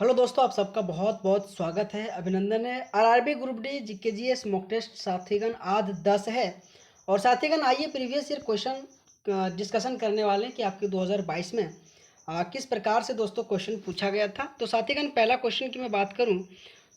Hello दोस्तों, आप सबका बहुत बहुत स्वागत है, अभिनंदन है। RRB group D GK GS mock test साथीगण आज 10 है। और साथीगण आइए प्रीवियस ईयर क्वेश्चन डिस्कशन करने वाले हैं कि आपके 2022 में किस प्रकार से दोस्तों क्वेश्चन पूछा गया था। तो साथीगण पहला क्वेश्चन की मैं बात करूं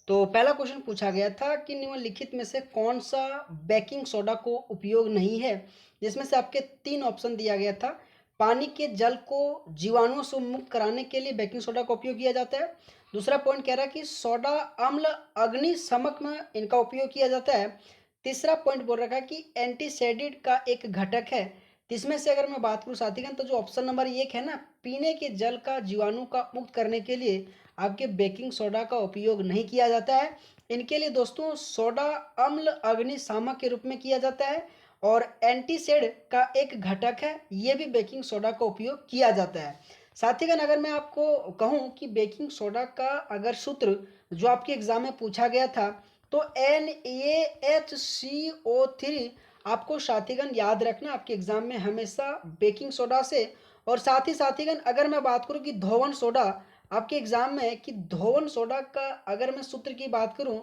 तो पहला क्वेश्चन पूछा गया था कि निम्नलिखित में से कौन सा बेकिंग सोडा को उपयोग नहीं है, जिसमें से आपके तीन ऑप्शन दिया गया था। पानी के जल को जीवाणुओं से मुक्त कराने के लिए बेकिंग सोडा का उपयोग किया जाता है। दूसरा पॉइंट कह रहा है कि सोडा अम्ल अग्निशमक में इनका उपयोग किया जाता है। तीसरा पॉइंट बोल रखा है कि एंटीसेडिड का एक घटक है। इसमें से अगर मैं बात करूं साथीगण तो जो ऑप्शन नंबर एक है ना, पीने के जल का जीवाणु का मुक्त करने के लिए आपके बेकिंग सोडा का उपयोग नहीं किया जाता है। इनके लिए दोस्तों सोडा अम्ल अग्निशामक के रूप में किया जाता है और एंटीसेड का एक घटक है, ये भी बेकिंग सोडा का उपयोग किया जाता है। साथीगण अगर मैं आपको कहूं कि बेकिंग सोडा का अगर सूत्र जो आपके एग्जाम में पूछा गया था तो NaHCO3 आपको साथीगण याद रखना आपके एग्जाम में हमेशा बेकिंग सोडा से। और साथ ही साथीगण अगर मैं बात करूं कि धोवन सोडा आपके एग्जाम में कि धोवन सोडा का अगर मैं सूत्र की बात करूं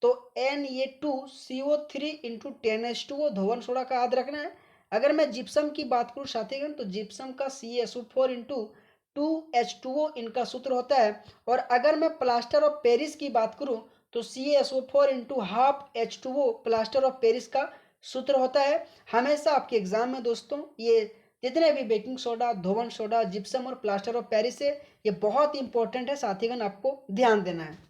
तो Na2CO3 इंटू 10H2O धोवन सोडा का याद रखना है। अगर मैं जिप्सम की बात करूं साथीगण तो जिप्सम का CaSO4 इंटू 2H2O इनका सूत्र होता है। और अगर मैं प्लास्टर ऑफ पेरिस की बात करूं तो CaSO4 into half H2O plaster of Paris का सूत्र होता है। हमेशा आपके एग्जाम में दोस्तों ये जितने भी बेकिंग सोडा, धोवन सोडा, जिप्सम और प्लास्टर ऑफ पेरिस है, ये बहुत इंपॉर्टेंट है साथीगण, आपको ध्यान देना है।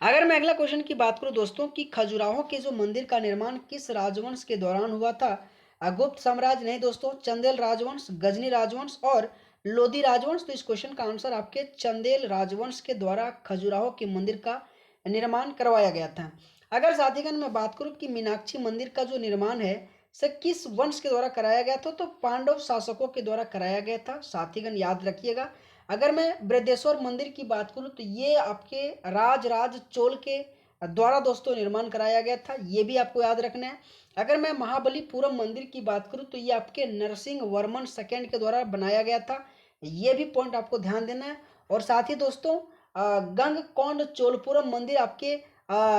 अगर मैं अगला क्वेश्चन की बात करूं दोस्तों कि खजुराहो के जो मंदिर का निर्माण किस राजवंश के दौरान हुआ था। गुप्त साम्राज्य नहीं दोस्तों, चंदेल राजवंश, गजनी राजवंश और लोधी राजवंश। तो इस क्वेश्चन का आंसर आपके चंदेल राजवंश के द्वारा खजुराहो के मंदिर का निर्माण करवाया गया था। अगर साथीगण मैं बात करूं कि मीनाक्षी मंदिर का जो निर्माण है से किस वंश के द्वारा कराया गया था तो पांडव शासकों के द्वारा कराया गया था। साथीगण याद रखिएगा। अगर मैं बृहदेश्वर मंदिर की बात करूं तो ये आपके राज चोल के द्वारा दोस्तों निर्माण कराया गया था, ये भी आपको याद रखना है। अगर मैं महाबलीपुरम मंदिर की बात करूं तो ये आपके नरसिंह वर्मन सेकेंड के द्वारा बनाया गया था, ये भी पॉइंट आपको ध्यान देना है। और साथ ही दोस्तों गंगकोंड चोलपुरम मंदिर आपके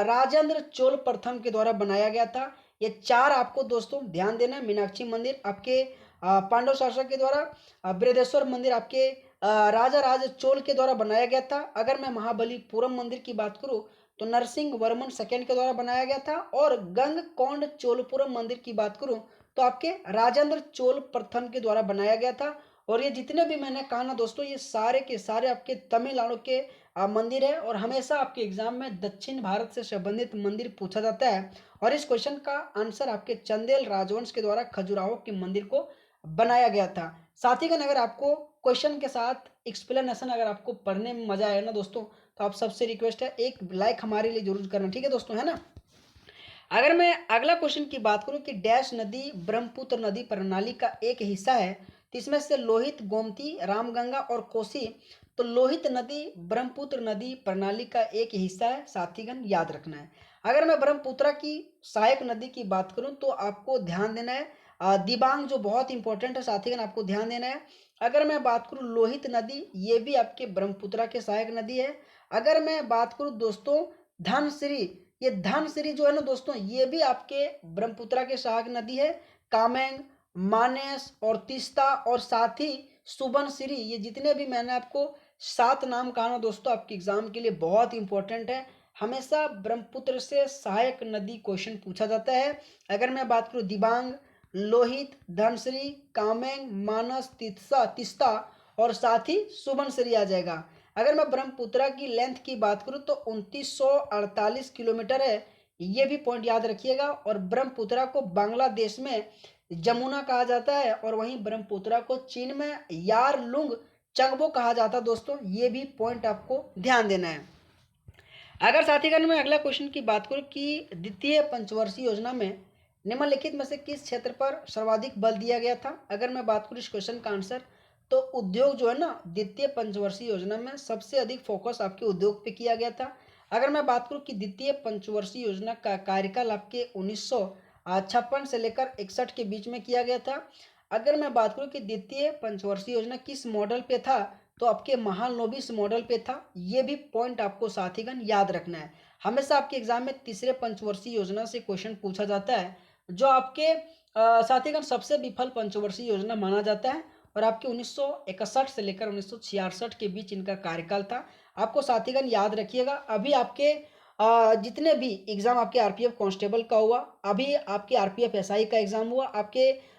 राजेंद्र चोल प्रथम के द्वारा बनाया गया था। ये चार आपको दोस्तों ध्यान देना है। मीनाक्षी मंदिर आपके पांडव शासक के द्वारा, बृहदेश्वर मंदिर आपके राजा राज चोल के द्वारा बनाया गया था। अगर मैं महाबलीपुरम मंदिर की बात करूं तो नरसिंह वर्मन सेकेंड के द्वारा बनाया गया था। और गंगकोंड चोलपुरम मंदिर की बात करूं तो आपके राजेंद्र चोल प्रथम के द्वारा बनाया गया था। और ये जितने भी मैंने कहा ना दोस्तों, ये सारे के सारे आपके तमिलनाडु के मंदिर है। और हमेशा आपके एग्जाम में दक्षिण भारत से संबंधित मंदिर पूछा जाता है। और इस क्वेश्चन का आंसर आपके चंदेल राजवंश के द्वारा खजुराहो के मंदिर को बनाया गया था। साथीगण अगर आपको क्वेश्चन के साथ एक्सप्लेनेशन अगर आपको पढ़ने में मजा आए ना दोस्तों, तो आप सबसे रिक्वेस्ट है एक लाइक हमारे लिए जरूर करना, ठीक है दोस्तों, है ना। अगर मैं अगला क्वेश्चन की बात करूं कि डैश नदी ब्रह्मपुत्र नदी प्रणाली का एक हिस्सा है तो इसमें से लोहित, गोमती, रामगंगा और कोसी। तो लोहित नदी ब्रह्मपुत्र नदी प्रणाली का एक हिस्सा है, साथीगण याद रखना है। अगर मैं ब्रह्मपुत्र की सहायक नदी की बात करूं तो आपको ध्यान देना है दिबांग, जो बहुत इंपॉर्टेंट है साथीगण, आपको ध्यान देना है। अगर मैं बात करूं लोहित नदी, ये भी आपके ब्रह्मपुत्र के सहायक नदी है। अगर मैं बात करूं दोस्तों धनसिरी, ये धनसिरी जो है ना दोस्तों, ये भी आपके ब्रह्मपुत्र के सहायक नदी है। कामेंग, मानेस और तीस्ता और साथ ही सुबनसिरी, ये जितने भी मैंने आपको 7 नाम कहा ना दोस्तों, आपके एग्जाम के लिए बहुत इंपॉर्टेंट है। हमेशा ब्रह्मपुत्र से सहायक नदी क्वेश्चन पूछा जाता है। अगर मैं बात करूं दिबांग, लोहित, धनसिरी, कामेंग, मानस, तीस्ता तीस्ता और साथ ही सुबनसिरी आ जाएगा। अगर मैं ब्रह्मपुत्र की लेंथ की बात करूं तो 2948 किलोमीटर है, ये भी पॉइंट याद रखिएगा। और ब्रह्मपुत्र को बांग्लादेश में जमुना कहा जाता है और वहीं ब्रह्मपुत्र को चीन में यारलुंग चंगबो कहा जाता है दोस्तों, ये भी पॉइंट आपको ध्यान देना है। अगर साथीगण में अगला क्वेश्चन की बात करूं कि द्वितीय पंचवर्षीय योजना में निम्नलिखित में से किस क्षेत्र पर सर्वाधिक बल दिया गया था। अगर मैं बात करूं इस क्वेश्चन का आंसर तो उद्योग जो है ना, द्वितीय पंचवर्षीय योजना में सबसे अधिक फोकस आपके उद्योग पे किया गया था। अगर मैं बात करूं कि द्वितीय पंचवर्षीय योजना का कार्यकाल आपके 1956 से लेकर 61 के बीच में किया गया था। अगर मैं बात करूं कि द्वितीय पंचवर्षीय योजना किस मॉडल पे था तो आपके महालनोबिस मॉडल पे था। ये भी पॉइंट आपको साथीगण याद रखना है। हमेशा आपके एग्जाम में तीसरे पंचवर्षीय योजना से क्वेश्चन पूछा जाता है, जो आपके साथीगण सबसे विफल पंचवर्षीय योजना माना जाता है, और आपके 1961 से लेकर 1966 के बीच इनका कार्यकाल था। आपको साथीगण याद रखिएगा। अभी आपके जितने भी एग्जाम आपके आरपीएफ कांस्टेबल का हुआ, अभी आपके आरपीएफ एसआई का एग्जाम हुआ, आपके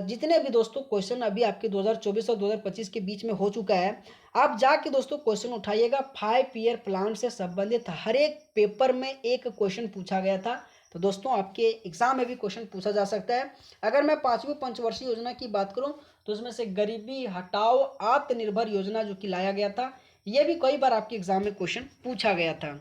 जितने भी दोस्तों क्वेश्चन अभी आपके 2024 और 2025 के बीच में हो चुका है, आप जाके दोस्तों क्वेश्चन उठाइएगा। 5 ईयर प्लान से संबंधित हर एक पेपर में एक क्वेश्चन पूछा गया था। तो दोस्तों आपके एग्जाम में भी क्वेश्चन पूछा जा सकता है। अगर मैं 5वीं पंचवर्षीय योजना की बात करूं, तो उसमें से गरीबी हटाओ आत्मनिर्भर योजना जो कि लाया गया था, यह भी कई बार आपके एग्जाम में क्वेश्चन पूछा गया था।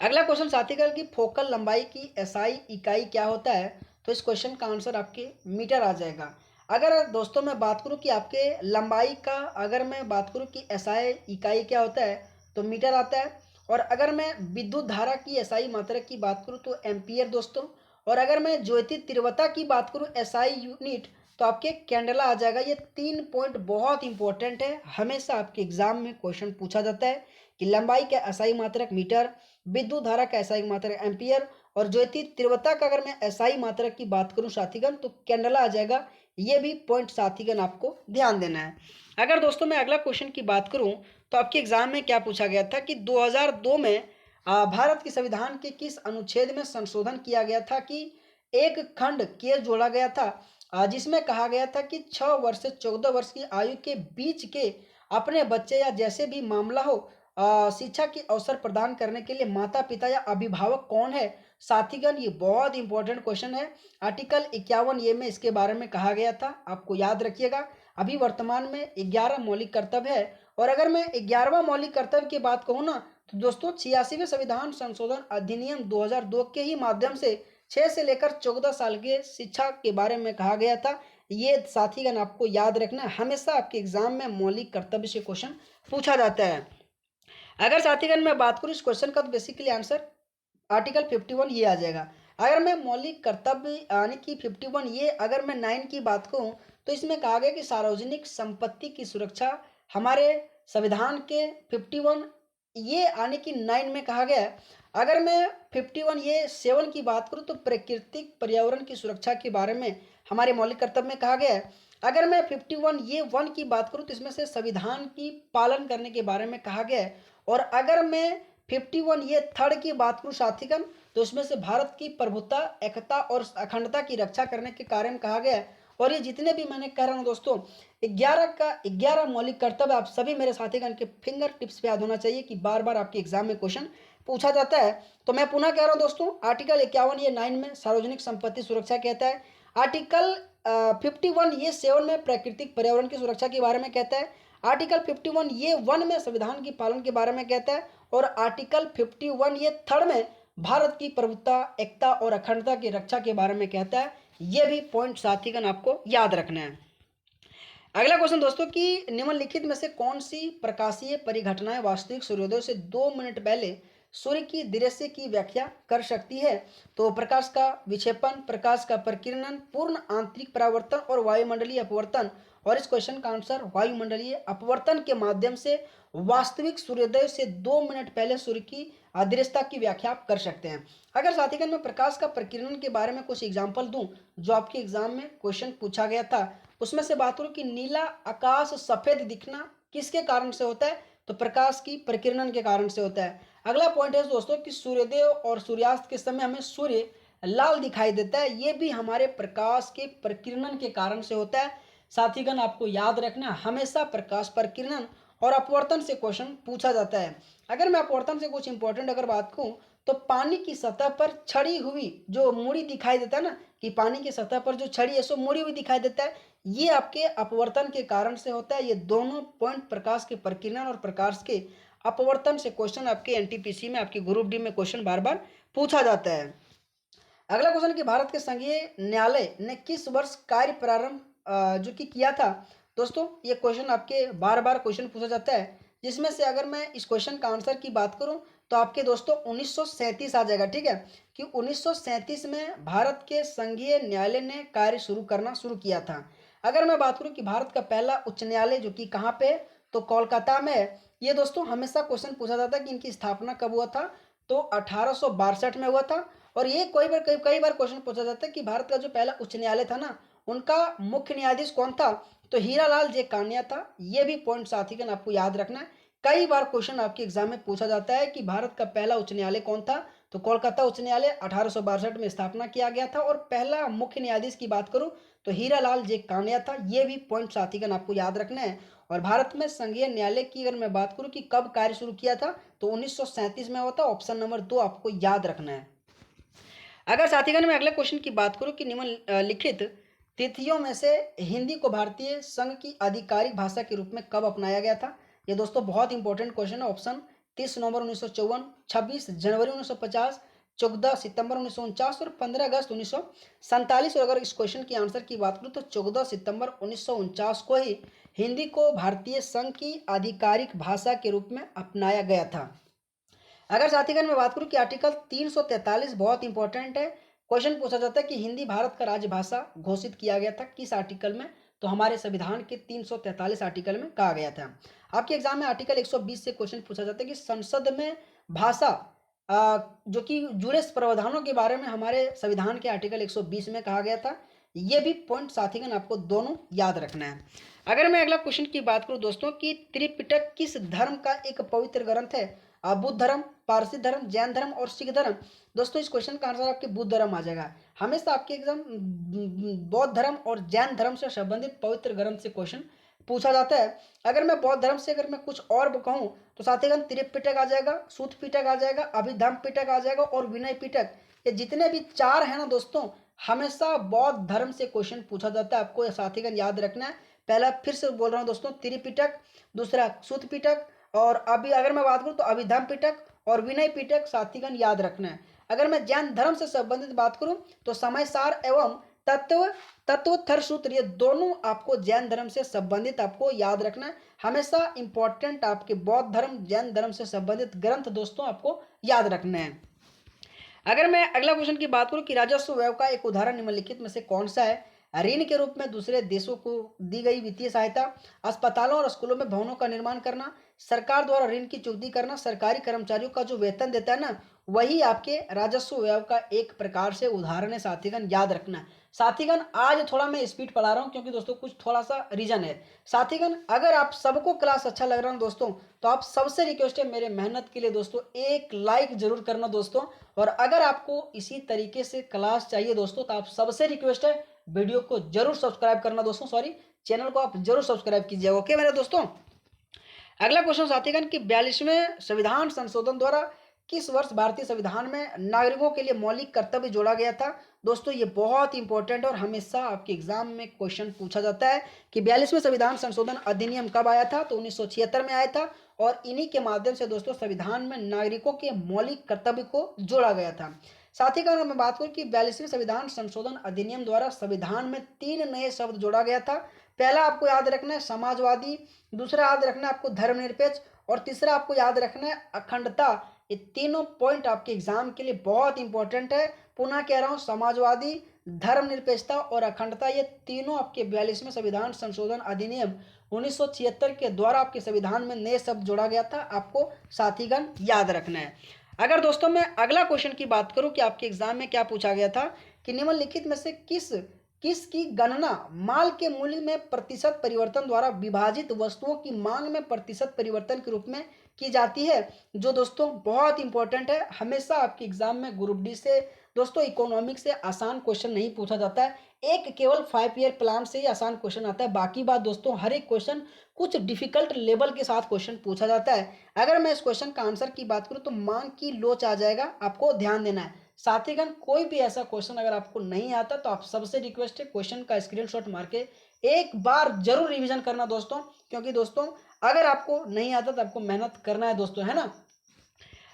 अगला क्वेश्चन साथीगण की फोकल लंबाई की एसआई इकाई क्या होता है? तो इस क्वेश्चन का आंसर आपके मीटर आ जाएगा। अगर दोस्तों मैं बात करूं कि आपके लंबाई का, अगर मैं बात करूं कि एसआई इकाई क्या होता है, तो मीटर आता है। और अगर मैं विद्युत धारा की एसआई मात्रा की बात करूं तो एम्पियर दोस्तों। और अगर मैं ज्योति तीव्रता की बात करूं एसआई यूनिट, तो आपके कैंडला आ जाएगा। ये 3 पॉइंट बहुत इंपॉर्टेंट है, हमेशा आपके एग्जाम में क्वेश्चन पूछा जाता है कि लंबाई का एसआई मात्रक मीटर, विद्युत धारा का एसआई मात्रक एम्पियर, और ज्योति तीव्रता का अगर मैं एसआई मात्रक की बात करूं साथीगण, तो कैंडला आ जाएगा। ये भी पॉइंट साथीगण आपको ध्यान देना है। अगर दोस्तों मैं अगला क्वेश्चन की बात करूं, तो आपके एग्जाम में क्या पूछा गया था कि 2002 में भारत के संविधान के किस अनुच्छेद में संशोधन किया गया था कि एक खंड के जोड़ा गया था, जिसमें कहा गया था कि 6 वर्ष से 14 वर्ष की आयु के बीच के अपने बच्चे या जैसे भी मामला हो, शिक्षा के अवसर प्रदान करने के लिए माता पिता या अभिभावक कौन है? साथीगण ये बहुत इंपॉर्टेंट क्वेश्चन है। आर्टिकल 51 ये में इसके बारे में कहा गया था, आपको याद रखिएगा। अभी वर्तमान में 11 मौलिक कर्तव्य है, और अगर मैं 11वां मौलिक कर्तव्य की बात कहूँ ना, तो दोस्तों 86वें संविधान संशोधन अधिनियम 2002 के ही माध्यम से 6 से लेकर 14 साल के शिक्षा के बारे में कहा गया था। ये साथीगण आपको याद रखना, हमेशा आपके एग्जाम में मौलिक कर्तव्य से क्वेश्चन पूछा जाता है। अगर साथीगण मैं बात करूं इस क्वेश्चन का, तो बेसिकली आंसर आर्टिकल 51 ये आ जाएगा। अगर मैं मौलिक कर्तव्य यानी कि 51 ये, अगर मैं 9 की बात कहूं, तो इसमें कहा गया कि सार्वजनिक संपत्ति की सुरक्षा हमारे संविधान के 51 ये आने की 9 में कहा गया है। अगर मैं 51 ये 7 की बात करूं, तो प्राकृतिक पर्यावरण की सुरक्षा के बारे में हमारे मौलिक कर्तव्य में कहा गया है। अगर मैं 51 ये 1 की बात करूं, तो इसमें से संविधान की पालन करने के बारे में कहा गया है। और अगर मैं 51 ये 3 की बात करूं साथीगण, तो इसमें से भारत की प्रभुत्ता, एकता और अखंडता की रक्षा करने के कार्य में कहा गया है। और ये जितने भी मैंने कह रहा हूं दोस्तों, 11 का 11 मौलिक कर्तव्य आप सभी मेरे साथीगण के फिंगर टिप्स पे याद होना चाहिए कि बार बार आपके एग्जाम में क्वेश्चन पूछा जाता है। तो मैं पुनः कह रहा हूं दोस्तों, आर्टिकल 51 ये 9 में सार्वजनिक संपत्ति सुरक्षा कहता है। आर्टिकल 51 ये 7 में प्राकृतिक पर्यावरण की सुरक्षा के बारे में कहता है। आर्टिकल 51 ये 1 में संविधान की पालन के बारे में कहता है। और आर्टिकल 51 ये 3 में भारत की प्रभुत्ता, एकता और अखंडता की रक्षा के बारे में कहता है। ये भी पॉइंट साथीगण आपको याद रखना है। अगला क्वेश्चन दोस्तों कि निम्नलिखित में से कौन सी प्रकाशीय परिघटनाएं वास्तविक सूर्योदय से 2 मिनट पहले सूर्य की दृश्य की व्याख्या कर सकती है? तो प्रकाश का विक्षेपण, प्रकाश का प्रकीर्णन, पूर्ण आंतरिक परावर्तन और वायुमंडलीय अपवर्तन। और इस क्वेश्चन का आंसर वायुमंडलीय अपवर्तन के माध्यम से वास्तविक सूर्योदय से 2 मिनट पहले सूर्य की अदृश्यता की व्याख्या आप कर सकते हैं। अगर साथीगण मैं प्रकाश का प्रकीर्णन के बारे में कुछ एग्जाम्पल दूं जो आपके एग्जाम में क्वेश्चन पूछा गया था, उसमें से बात करूं कि नीला आकाश सफेद दिखना किसके कारण से होता है, तो प्रकाश की प्रकीर्णन के कारण से होता है। अगला पॉइंट है दोस्तों कि सूर्योदय और सूर्यास्त के समय हमें सूर्य लाल दिखाई देता है, ये भी हमारे प्रकाश के प्रकीर्णन के कारण से होता है। साथीगण आपको याद रखना, हमेशा प्रकाश प्रकीर्णन और अपवर्तन से क्वेश्चन पूछा जाता है। अगर मैं अपवर्तन से कुछ इंपॉर्टेंट अगर बात कहूं, तो पानी की सतह पर छड़ी हुई जो मुड़ी दिखाई देता है ना, कि पानी की सतह पर जो छड़ी है सो मुड़ी हुई दिखाई देता है, ये आपके अपवर्तन के कारण से होता है। ये दोनों पॉइंट प्रकाश के प्रकीर्णन और प्रकाश के अपवर्तन से क्वेश्चन आपके एनटीपीसी में, आपके ग्रुप डी में क्वेश्चन बार बार पूछा जाता है। अगला क्वेश्चन कि भारत के संघीय न्यायालय ने किस वर्ष कार्य प्रारंभ जो कि किया था? दोस्तों ये क्वेश्चन आपके बार बार क्वेश्चन पूछा जाता है, जिसमें से अगर मैं इस क्वेश्चन का आंसर की बात करूं, तो आपके दोस्तों 1937 आ जाएगा। ठीक है, कि 1937 में भारत के संघीय न्यायालय ने कार्य शुरू करना शुरू किया था। अगर मैं बात करूं कि भारत का पहला उच्च न्यायालय जो कि कहाँ पे है, तो कोलकाता में। ये दोस्तों हमेशा क्वेश्चन पूछा जाता है कि इनकी स्थापना कब हुआ था, तो 1862 में हुआ था। और ये कई बार क्वेश्चन पूछा जाता है कि भारत का जो पहला उच्च न्यायालय था ना, उनका मुख्य न्यायाधीश कौन था, तो हीरालाल जे कान्या था। ये भी पॉइंट साथीगण आपको याद रखना है। कई बार क्वेश्चन आपके एग्जाम में पूछा जाता है कि भारत का पहला उच्च न्यायालय कौन था, तो कोलकाता उच्च न्यायालय 1862 में स्थापना किया गया था। और पहला मुख्य न्यायाधीश की बात करूं तो हीरालाल जे कान्या था। ये भी पॉइंट साथीगण आपको याद रखना है। और भारत में संघीय न्यायालय की अगर मैं बात करूं कि कब कार्य शुरू किया था, तो 1937 में हुआ था। ऑप्शन नंबर 2 आपको याद रखना है। अगर साथीगण मैं अगले क्वेश्चन की बात करूं कि निम्नलिखित तिथियों में से हिंदी को भारतीय संघ की आधिकारिक भाषा के रूप में कब अपनाया गया था। ये दोस्तों बहुत इंपॉर्टेंट क्वेश्चन है। ऑप्शन 30 नवंबर 1954, 26 जनवरी 1950, 14 सितंबर 1949 और 15 अगस्त 1947। और अगर इस क्वेश्चन की आंसर की बात करूं तो 14 सितंबर 1949 को ही हिंदी को भारतीय संघ की आधिकारिक भाषा के रूप में अपनाया गया था। अगर साथीगण मैं बात करूं कि आर्टिकल 343 बहुत इंपॉर्टेंट है। क्वेश्चन पूछा जाता है कि हिंदी भारत का राजभाषा घोषित किया गया था किस आर्टिकल में, तो हमारे संविधान के 343 आर्टिकल में कहा गया था। आपके एग्जाम में आर्टिकल 120 से क्वेश्चन पूछा जाता है कि संसद में भाषा जो कि जुड़े प्रावधानों के बारे में हमारे संविधान के आर्टिकल 120 में कहा गया था। ये भी पॉइंट साथीगण आपको दोनों याद रखना है। अगर मैं अगला क्वेश्चन की बात करूं दोस्तों कि त्रिपिटक किस धर्म का एक पवित्र ग्रंथ है, बुद्ध धर्म, पारसी धर्म, जैन धर्म और सिख धर्म। दोस्तों इस क्वेश्चन का आंसर आपके बुद्ध धर्म आ जाएगा। हमेशा आपके एग्जाम बौद्ध धर्म और जैन धर्म से संबंधित पवित्र ग्रंथ से क्वेश्चन पूछा जाता है। अगर मैं बौद्ध धर्म से अगर मैं कुछ और कहूँ तो साथीगण त्रिपिटक आ जाएगा, सूत पिटक आ जाएगा, अभिधम्म पिटक आ जाएगा और विनय पिटक। ये जितने भी चार हैं ना दोस्तों, हमेशा बौद्ध धर्म से क्वेश्चन पूछा जाता है। आपको साथीगण याद रखना है। पहला फिर से बोल रहा हूँ दोस्तों, त्रिपिटक, दूसरा सूत पिटक, और अभी अगर मैं बात करूं तो अभिधम्म पिटक और विनय पिटक साथीगण याद रखना है। अगर मैं जैन धर्म से संबंधित बात करूं तो समय सार एवं तत्वोत्थर सूत्र, ये दोनों आपको जैन धर्म से संबंधित आपको याद रखना है। हमेशा इंपॉर्टेंट आपके बौद्ध धर्म जैन धर्म से संबंधित ग्रंथ दोस्तों आपको याद रखने हैं। अगर मैं अगला क्वेश्चन की बात करूं कि राजस्व व्यय का एक उदाहरण निम्नलिखित में से कौन सा है, ऋण के रूप में दूसरे देशों को दी गई वित्तीय सहायता, अस्पतालों और स्कूलों में भवनों का निर्माण करना, सरकार द्वारा ऋण की चुकती करना, सरकारी कर्मचारियों का जो वेतन देता है ना, वही आपके राजस्व व्यय का एक प्रकार से उदाहरण है साथीगण, याद रखना है। साथीगण आज थोड़ा मैं स्पीड पढ़ा रहा हूँ क्योंकि दोस्तों कुछ थोड़ा सा रीजन है। साथीगण अगर आप सबको क्लास अच्छा लग रहा है दोस्तों, तो आप सबसे रिक्वेस्ट है मेरे मेहनत के लिए दोस्तों एक लाइक जरूर करना दोस्तों। और अगर आपको इसी तरीके से क्लास चाहिए दोस्तों, तो आप सबसे रिक्वेस्ट है वीडियो को जरूर सब्सक्राइब करना दोस्तों, सॉरी चैनल को आप जरूर सब्सक्राइब कीजिएगा। ओके मेरे दोस्तों। अगला क्वेश्चन साथीगण कि 42वें संविधान संशोधन द्वारा किस वर्ष भारतीय संविधान में नागरिकों के लिए मौलिक कर्तव्य जोड़ा गया था। दोस्तों ये बहुत इंपॉर्टेंट और हमेशा आपके एग्जाम में क्वेश्चन पूछा जाता है कि 42वें संविधान संशोधन अधिनियम कब आया था, तो 1976 में आया था। और इन्हीं के माध्यम से दोस्तों संविधान में नागरिकों के मौलिक कर्तव्य को जोड़ा गया था। साथ ही अगर मैं बात करूं कि 42वें संविधान संशोधन अधिनियम द्वारा संविधान में 3 नए शब्द जोड़ा गया था। पहला आपको याद रखना है समाजवादी, दूसरा याद रखना है आपको धर्मनिरपेक्ष, और तीसरा आपको याद रखना है अखंडता। ये तीनों पॉइंट आपके एग्जाम के लिए बहुत इंपॉर्टेंट है। पुनः कह रहा हूँ, समाजवादी, धर्मनिरपेक्षता और अखंडता, ये तीनों आपके 42वें संविधान संशोधन अधिनियम 1976 के द्वारा आपके संविधान में नए शब्द जोड़ा गया था। आपको साथीगण याद रखना है। अगर दोस्तों मैं अगला क्वेश्चन की बात करूं कि आपके एग्जाम में क्या पूछा गया था कि निम्नलिखित में से किस की गणना माल के मूल्य में प्रतिशत परिवर्तन द्वारा विभाजित वस्तुओं की मांग में प्रतिशत परिवर्तन के रूप में की जाती है, जो दोस्तों बहुत इंपॉर्टेंट है। हमेशा आपके एग्जाम में ग्रुप डी से दोस्तों इकोनॉमिक्स से आसान क्वेश्चन नहीं पूछा जाता है, एक केवल 5 ईयर प्लान से ही आसान क्वेश्चन आता है। बाकी बात दोस्तों हर एक क्वेश्चन कुछ डिफिकल्ट लेवल के साथ क्वेश्चन पूछा जाता है। अगर मैं इस क्वेश्चन का आंसर की बात करूं तो मांग की लोच आ जाएगा, आपको ध्यान देना है। साथीगण कोई भी ऐसा क्वेश्चन अगर आपको नहीं आता तो आप सबसे रिक्वेस्ट है क्वेश्चन का स्क्रीनशॉट मार के एक बार जरूर रिवीजन करना दोस्तों, क्योंकि दोस्तों अगर आपको नहीं आता तो आपको मेहनत करना है दोस्तों, है ना।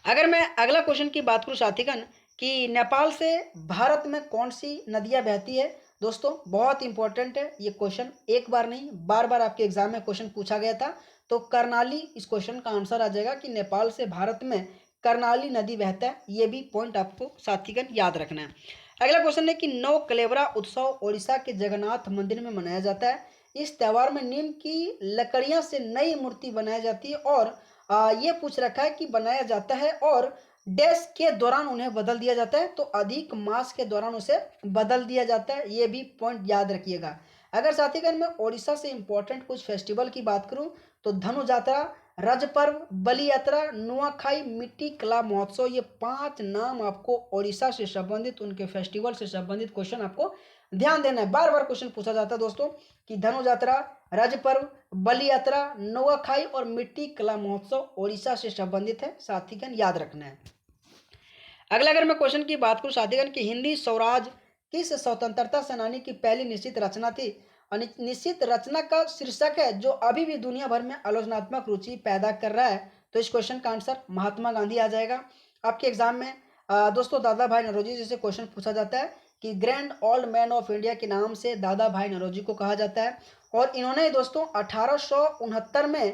अगर मैं अगला क्वेश्चन की बात करूं साथीगण कि नेपाल से भारत में कौन सी नदियां बहती है, दोस्तों बहुत इंपॉर्टेंट है ये क्वेश्चन, एक बार नहीं बार बार आपके एग्जाम में क्वेश्चन पूछा गया था। तो कर्णाली इस क्वेश्चन का आंसर आ जाएगा कि नेपाल से भारत में कर्णाली नदी बहता है। ये भी पॉइंट आपको साथीगण याद रखना है। अगला क्वेश्चन है कि नौ कलेवरा उत्सव ओडिशा के जगन्नाथ मंदिर में मनाया जाता है। इस त्योहार में नीम की लकड़ियां से नई मूर्ति बनाई जाती है और ये पूछ रखा है कि बनाया जाता है और डैश के दौरान उन्हें बदल दिया जाता है, तो अधिक मास के दौरान उसे बदल दिया जाता है। ये भी पॉइंट याद रखिएगा। अगर साथीगण मैं ओडिशा से इंपॉर्टेंट कुछ फेस्टिवल की बात करूं तो धनु यात्रा, रज पर्व, बलि यात्रा, नुआखाई, मिट्टी कला महोत्सव, ये 5 नाम आपको ओडिशा से संबंधित उनके फेस्टिवल से संबंधित क्वेश्चन आपको ध्यान देना है। बार बार क्वेश्चन पूछा जाता है दोस्तों कि धनु यात्रा, रज पर्व, बलि यात्रा, नुआखाई और मिट्टी कला महोत्सव ओडिशा से संबंधित है, साथीगण याद रखना है। अगला अगर मैं क्वेश्चन की बात करूं साथीगण की हिंदी स्वराज किस स्वतंत्रता सेनानी की पहली निश्चित रचना थी, और निश्चित रचना का शीर्षक है जो अभी भी दुनिया भर में आलोचनात्मक रुचि पैदा कर रहा है, तो इस क्वेश्चन का आंसर महात्मा गांधी आ जाएगा। आपके एग्जाम में दोस्तों दादा भाई नौरोजी जी से क्वेश्चन पूछा जाता है कि grand old man of India के नाम से दादा भाई नौरोजी को कहा जाता है, और इन्होंने दोस्तों 1869 में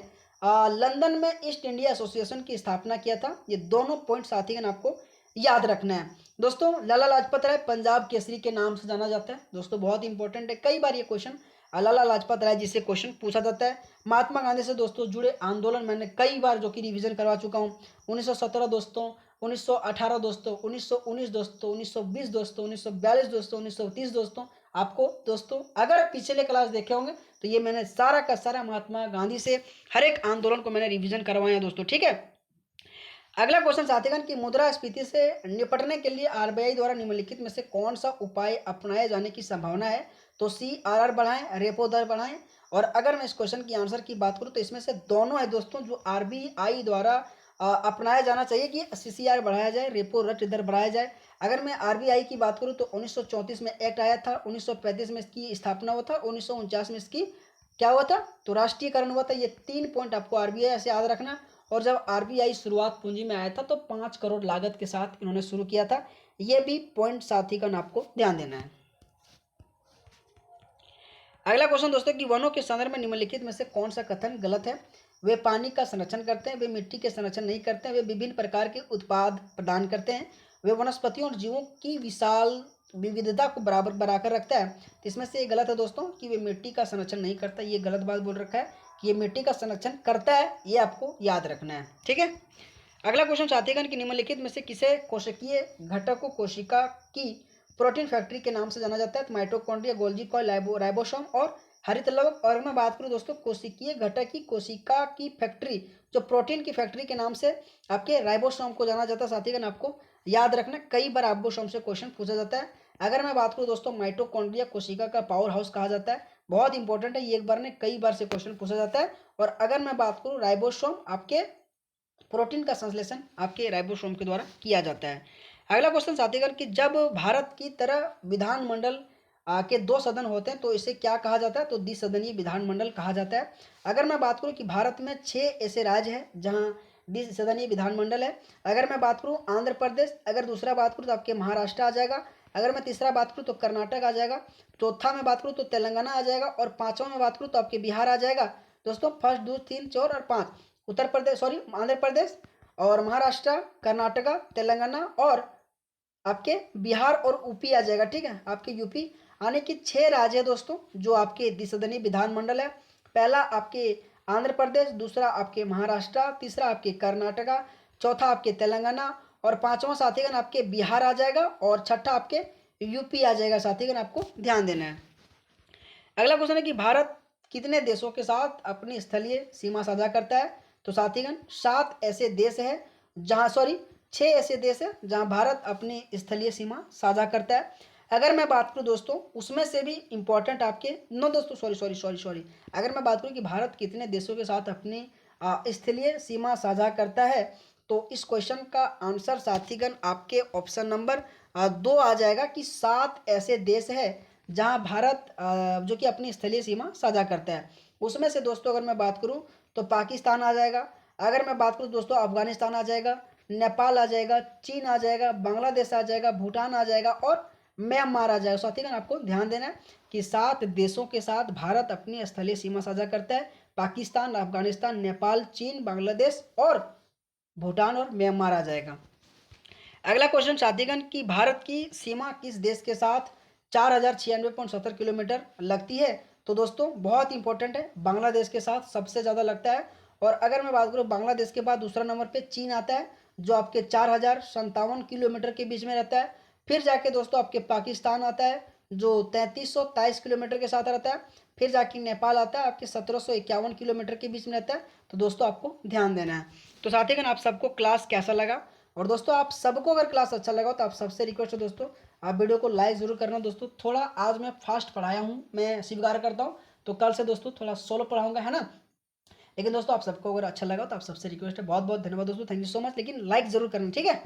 लंदन में ईस्ट इंडिया एसोसिएशन की स्थापना किया था। ये दोनों पॉइंट साथीगण आपको याद रखना है। दोस्तों लाला लाजपत राय पंजाब केसरी के नाम से जाना जाता है, दोस्तों बहुत इंपॉर्टेंट है, कई बार ये क्वेश्चन लाला लाजपत राय जी से क्वेश्चन पूछा जाता है। महात्मा गांधी से दोस्तों जुड़े आंदोलन मैंने कई बार जो कि रिवीजन करवा चुका हूँ, 1917 दोस्तों, 1918 दोस्तों, 1919 दोस्तों, 1920 दोस्तों, 1942 दोस्तों, 1930 दोस्तों। आपको दोस्तों अगर पिछले क्लास देखे होंगे तो ये मैंने सारा का सारा महात्मा गांधी से हर एक आंदोलन को मैंने रिवीजन करवाया दोस्तों, ठीक है। अगला क्वेश्चन साथीगण की मुद्रास्फीति से निपटने के लिए आरबीआई द्वारा निम्नलिखित में से कौन सा उपाय अपनाए जाने की संभावना है, तो CRR बढ़ाएं, रेपो दर बढ़ाएं, और अगर मैं इस क्वेश्चन की आंसर की बात करूं तो इसमें से दोनों है दोस्तों जो आरबीआई द्वारा अपनाया जाना चाहिए कि CCR बढ़ाया जाए, रेपो रेट दर बढ़ाया जाए। अगर मैं आरबीआई की बात करूं तो 1934 में एक्ट आया था, 1935 में इसकी स्थापना हुआ था, 1949 में इसकी क्या हुआ था, तो राष्ट्रीयकरण हुआ था। ये 3 पॉइंट आपको आरबीआई से याद रखना। और जब आरबीआई शुरुआत पूंजी में आया था तो 5 करोड़ लागत के साथ इन्होंने शुरू किया था, ये भी पॉइंट साथीगण आपको ध्यान देना है। अगला क्वेश्चन दोस्तों कि वनों के संदर्भ में निम्नलिखित में से कौन सा कथन गलत है, वे पानी का संरक्षण करते हैं, वे मिट्टी के संरक्षण नहीं करते हैं, वे विभिन्न प्रकार के उत्पाद प्रदान करते हैं, वे वनस्पतियों और जीवों की विशाल विविधता को बराबर बनाकर रखता है। तो इसमें से ये गलत है दोस्तों कि वे मिट्टी का संरक्षण नहीं करता, ये गलत बात बोल रखा है कि ये मिट्टी का संरक्षण करता है, ये आपको याद रखना है, ठीक है। अगला क्वेश्चन साथीगण की निम्नलिखित में से किसे कोशिकीय घटक को कोशिका की प्रोटीन फैक्ट्री के नाम से जाना जाता है, तो माइटोकॉन्ड्रिया, गोल्गी कॉइल, राइबोसोम और हरित लवक। और मैं बात करूं दोस्तों कोशिकीय घटक की कोशिका की फैक्ट्री, जो प्रोटीन की फैक्ट्री के नाम से आपके राइबोसोम को जाना जाता है, साथीगण आपको याद रखना, कई बार राइबोसोम से क्वेश्चन पूछा जाता है। अगर मैं बात करूं दोस्तों माइटोकॉन्ड्रिया कोशिका का पावर हाउस कहा जाता है, बहुत इंपॉर्टेंट है, ये एक बार ने कई बार से क्वेश्चन पूछा जाता है। और अगर मैं बात करूं राइबोसोम आपके प्रोटीन का संश्लेषण आपके राइबोसोम के द्वारा किया जाता है। अगला क्वेश्चन साथीगण कि जब भारत की तरह विधानमंडल के 2 सदन होते हैं तो इसे क्या कहा जाता है, तो द्विसदनीय विधानमंडल कहा जाता है। अगर मैं बात करूं कि भारत में 6 ऐसे राज्य हैं जहां द्विसदनीय विधानमंडल है। अगर मैं बात करूं आंध्र प्रदेश, अगर दूसरा बात करूं तो आपके महाराष्ट्र आ जाएगा, अगर मैं तीसरा बात करूं तो कर्नाटक आ जाएगा, चौथा में बात करूं तो तेलंगाना आ जाएगा, और पांचवा में बात करूं तो आपके बिहार आ जाएगा। दोस्तों फर्स्ट, दूसरा, 3, 4 और 5 उत्तर प्रदेश, सॉरी आंध्र प्रदेश और महाराष्ट्र, कर्नाटका, तेलंगाना और आपके बिहार और यूपी आ जाएगा, ठीक है। आपके यूपी आने की 6 राज्य है दोस्तों जो आपके द्विसदनीय विधानमंडल है। पहला आपके आंध्र प्रदेश, दूसरा आपके महाराष्ट्र, तीसरा आपके कर्नाटका, चौथा आपके तेलंगाना और पांचवा साथीगण आपके बिहार आ जाएगा, और छठा आपके यूपी आ जाएगा, साथीगण आपको ध्यान देना है। अगला क्वेश्चन है कि भारत कितने देशों के साथ अपनी स्थलीय सीमा साझा करता है, तो साथीगण 7 ऐसे देश है जहां, सॉरी 6 ऐसे देश है जहां भारत अपनी स्थलीय सीमा साझा करता है। अगर मैं बात करूं दोस्तों उसमें से भी इंपॉर्टेंट आपके नो दोस्तों, सॉरी सॉरी सॉरी सॉरी अगर मैं बात करूं कि भारत कितने देशों के साथ अपनी स्थलीय सीमा साझा करता है, तो इस क्वेश्चन का आंसर साथीगण आपके ऑप्शन नंबर 2 आ जाएगा कि 7 ऐसे देश है जहां भारत जो कि अपनी स्थलीय सीमा साझा करता है। उसमें से दोस्तों अगर मैं बात करूं तो पाकिस्तान आ जाएगा, अगर मैं बात करूं दोस्तों अफगानिस्तान आ जाएगा, नेपाल आ जाएगा, चीन आ जाएगा, बांग्लादेश आ जाएगा, भूटान आ जाएगा और म्यांमार आ जाएगा। साथीगण आपको ध्यान देना है कि 7 देशों के साथ भारत अपनी स्थलीय सीमा साझा करता है, पाकिस्तान, अफगानिस्तान, नेपाल, चीन, बांग्लादेश और भूटान और म्यांमार आ जाएगा। अगला क्वेश्चन साथीगण कि भारत की सीमा किस देश के साथ 4096.70 किलोमीटर लगती है, तो दोस्तों बहुत इंपॉर्टेंट है, बांग्लादेश के साथ सबसे ज़्यादा लगता है। और अगर मैं बात करूँ बांग्लादेश के बाद दूसरा नंबर पे चीन आता है, जो आपके 4057 किलोमीटर के बीच में रहता है। फिर जाके दोस्तों आपके पाकिस्तान आता है, जो 3323 किलोमीटर के साथ रहता है। फिर जाके नेपाल आता है, आपके 1751 किलोमीटर के बीच में रहता है। तो दोस्तों आपको ध्यान देना है। तो साथीगण, आप सबको क्लास कैसा लगा? और दोस्तों आप सबको अगर क्लास अच्छा लगा तो आप सबसे रिक्वेस्ट है दोस्तों, आप वीडियो को लाइक ज़रूर करना दोस्तों। थोड़ा आज मैं फास्ट पढ़ाया हूँ, मैं स्वीकार करता हूँ। तो कल से दोस्तों थोड़ा सोलो पढ़ाऊंगा, है ना। लेकिन दोस्तों आप सबको अगर अच्छा लगा तो आप सबसे रिक्वेस्ट है, बहुत बहुत धन्यवाद दोस्तों, थैंक यू सो मच। लेकिन लाइक ज़रूर करना, ठीक है।